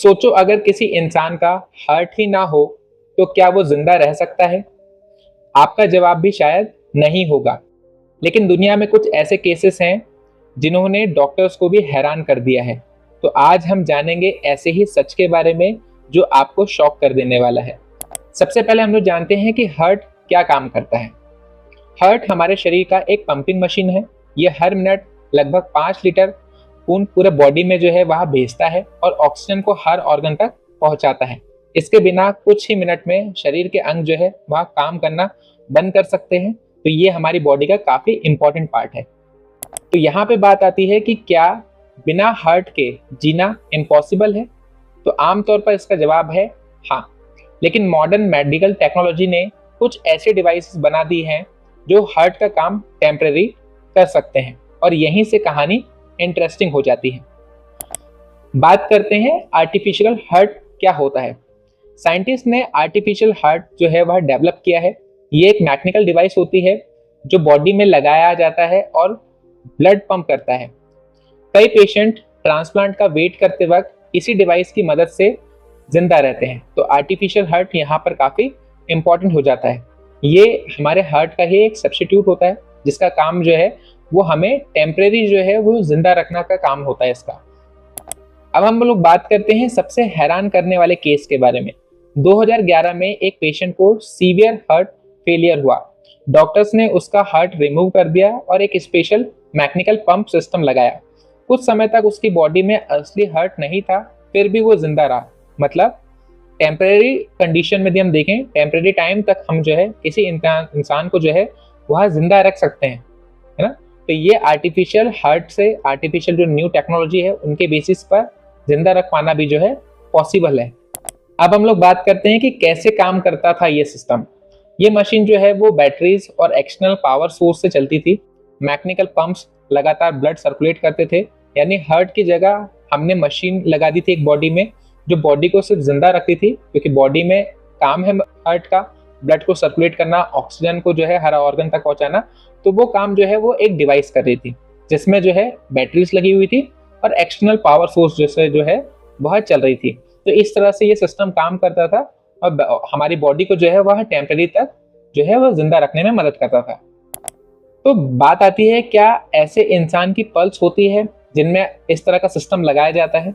सोचो अगर किसी इंसान का हार्ट ही ना हो तो क्या वो जिंदा रह सकता है? आपका जवाब भी शायद नहीं होगा। लेकिन दुनिया में कुछ ऐसे केसेस हैं जिन्होंने डॉक्टर्स को भी हैरान कर दिया है। तो आज हम जानेंगे ऐसे ही सच के बारे में जो आपको शॉक कर देने वाला है। सबसे पहले हम लोग जानते हैं कि हार्ट क्या काम करता है। हार्ट हमारे शरीर का एक पंपिंग मशीन है। ये हर मिनट लगभग 5 लीटर खून पूरे बॉडी में जो है वह भेजता है और ऑक्सीजन को हर ऑर्गन तक पहुंचाता है। इसके बिना कुछ ही मिनट में शरीर के अंग जो है वह काम करना बंद कर सकते हैं। तो ये हमारी बॉडी का काफी इंपॉर्टेंट पार्ट है। तो यहाँ पे बात आती है कि क्या बिना हार्ट के जीना इम्पॉसिबल है? तो आमतौर पर इसका जवाब है हाँ। लेकिन मॉडर्न मेडिकल टेक्नोलॉजी ने कुछ ऐसे डिवाइसेस बना दी हैं जो हार्ट का काम टेम्परेरी कर सकते हैं और यहीं से कहानी इंटरेस्टिंग हो जाती है। बात करते हैं आर्टिफिशियल हार्ट क्या होता है। साइंटिस्ट ने आर्टिफिशियल हार्ट जो है वह डेवलप किया है। ये एक मैकेनिकल डिवाइस होती है जो बॉडी में लगाया जाता है और ब्लड पंप करता है। कई पेशेंट ट्रांसप्लांट का वेट करते वक्त इसी डिवाइस की मदद से जिंदा रहते हैं। तो आर्टिफिशियल हार्ट यहाँ पर काफी इंपॉर्टेंट हो जाता है। ये हमारे हार्ट का ही एक सब्स्टिट्यूट होता है जिसका काम जो है वो हमें टेम्परेरी जो है वो जिंदा रखना का काम होता है इसका। अब हम लोग बात करते हैं सबसे हैरान करने वाले केस के बारे में। 2011 में एक पेशेंट को सीवियर हार्ट फेलियर हुआ। डॉक्टर्स ने उसका हार्ट रिमूव कर दिया और एक स्पेशल मैकेनिकल पंप सिस्टम लगाया। कुछ समय तक उसकी बॉडी में असली हार्ट नहीं था, फिर भी वो जिंदा रहा। मतलब टेम्परेरी कंडीशन में यदि हम देखें, टेम्परेरी टाइम तक हम जो है किसी इंसान को जो है वह जिंदा रख सकते हैं, है ना। तो ये आर्टिफिशियल हार्ट से, आर्टिफिशियल जो न्यू टेक्नोलॉजी है उनके बेसिस पर जिंदा रख पाना भी जो है पॉसिबल है। अब हम लोग बात करते हैं कि कैसे काम करता था ये सिस्टम। ये मशीन जो है वो बैटरीज और एक्सटर्नल पावर सोर्स से चलती थी। मैकेनिकल पंप्स लगातार ब्लड सर्कुलेट करते थे, यानी हार्ट की जगह हमने मशीन लगा दी थी एक बॉडी में जो बॉडी को सिर्फ जिंदा रखती थी, क्योंकि बॉडी में काम है हार्ट का ब्लड को सर्कुलेट करना, ऑक्सीजन को जो है हर ऑर्गन तक पहुंचाना। तो वो काम जो है वो एक डिवाइस कर रही थी जिसमें जो है बैटरीज लगी हुई थी और एक्सटर्नल पावर सोर्स जैसे जो है वह चल रही थी। तो इस तरह से ये सिस्टम काम करता था और हमारी बॉडी को जो है वह टेम्परेरी तक जो है वह जिंदा रखने में मदद करता था। तो बात आती है, क्या ऐसे इंसान की पल्स होती है जिनमें इस तरह का सिस्टम लगाया जाता है?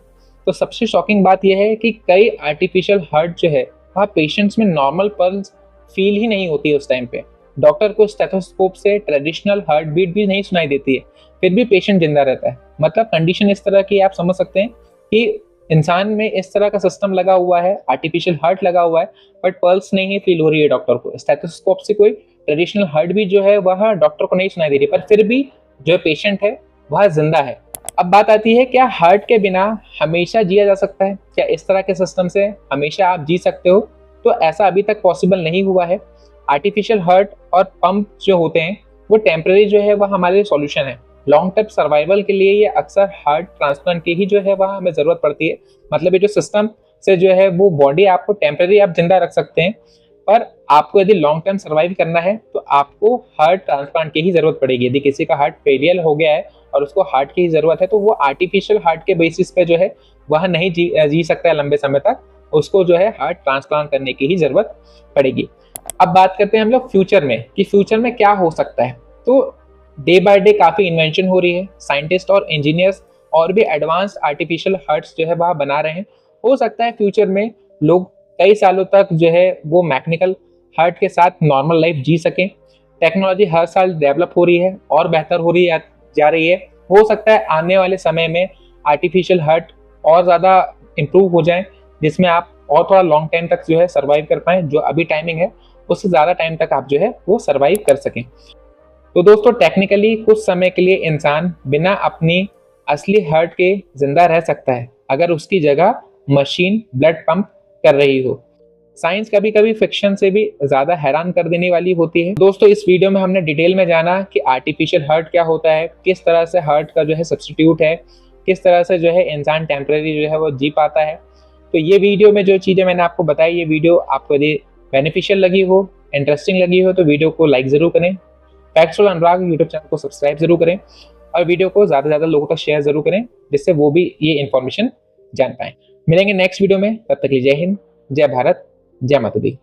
तो सबसे शॉकिंग बात यह है कि कई आर्टिफिशियल हार्ट जो है वह पेशेंट्स में नॉर्मल पल्स फील ही नहीं होती है उस टाइम पे। डॉक्टर को स्टेथोस्कोप से ट्रेडिशनल हार्ट बीट भी नहीं सुनाई देती है, फिर भी पेशेंट जिंदा रहता है। मतलब कंडीशन इस तरह की आप समझ सकते हैं कि इंसान में इस तरह का सिस्टम लगा हुआ है, आर्टिफिशियल हार्ट लगा हुआ है, बट पल्स नहीं फील हो रही है डॉक्टर को। स्टेथोस्कोप से कोई ट्रेडिशनल हार्ट बीट जो है वह डॉक्टर को नहीं सुनाई दे रही, पर फिर भी जो पेशेंट है वह जिंदा है। अब बात आती है, क्या हार्ट के बिना हमेशा जिया जा सकता है? क्या इस तरह के सिस्टम से हमेशा आप जी सकते हो? तो ऐसा अभी तक पॉसिबल नहीं हुआ है। आर्टिफिशियल हार्ट और पंप जो होते हैं वो टेम्परेरी जो है वह हमारे लिए सॉल्यूशन है। लॉन्ग टर्म सर्वाइवल के लिए ये अक्सर हार्ट ट्रांसप्लांट की ही जो है वह हमें जरूरत पड़ती है। मतलब ये जो सिस्टम से जो है वो बॉडी आपको टेम्परेरी आप जिंदा रख सकते हैं, पर आपको यदि लॉन्ग टर्म सर्वाइव करना है तो आपको हार्ट ट्रांसप्लांट की ही जरूरत पड़ेगी। यदि किसी का हार्ट फेलियर हो गया है और उसको हार्ट की ही जरूरत है तो वो आर्टिफिशियल हार्ट के बेसिस पे जो है वह नहीं जी सकता है लंबे समय तक, उसको जो है हार्ट ट्रांसप्लांट करने की ही जरूरत पड़ेगी। अब बात करते हैं हम लोग फ्यूचर में कि फ्यूचर में क्या हो सकता है। तो डे बाय डे काफी इन्वेंशन हो रही है। साइंटिस्ट और इंजीनियर्स और भी एडवांस आर्टिफिशियल हार्ट्स जो है वह बना रहे हैं। हो सकता है फ्यूचर में लोग कई सालों तक जो है वो मैकेनिकल हार्ट के साथ नॉर्मल लाइफ जी सकें। टेक्नोलॉजी हर साल डेवलप हो रही है और बेहतर हो रही जा रही है। हो सकता है आने वाले समय में आर्टिफिशियल हार्ट और ज़्यादा इम्प्रूव हो जाए, जिसमें आप और थोड़ा लॉन्ग टाइम तक जो है सर्वाइव कर पाएँ। जो अभी टाइमिंग है उससे ज़्यादा टाइम तक आप जो है वो सर्वाइव कर सकें। तो दोस्तों, टेक्निकली कुछ समय के लिए इंसान बिना अपनी असली हार्ट के जिंदा रह सकता है अगर उसकी जगह मशीन ब्लड पंप कर रही हो। साइंस कभी कभी फिक्शन से भी ज्यादा हैरान कर देने वाली होती है। दोस्तों, इस वीडियो में हमने डिटेल में जाना कि आर्टिफिशियल हार्ट क्या होता है, किस तरह से हार्ट का जो है सब्स्टिट्यूट है, किस तरह से जो है इंसान टेम्परेरी जो है वो जी पाता है। तो ये वीडियो में जो चीजें मैंने आपको बताई, ये वीडियो आपको यदि बेनिफिशियल लगी हो, इंटरेस्टिंग लगी हो तो वीडियो को लाइक जरूर करें। फैक्ट्सफुल अनुराग यूट्यूब चैनल को सब्सक्राइब जरूर करें और वीडियो को ज्यादा से ज्यादा लोगों तक शेयर जरूर करें, जिससे वो भी ये इन्फॉर्मेशन जान पाएं। मिलेंगे नेक्स्ट वीडियो में, तब तक के लिए जय हिंद, जय भारत, जय माता दी।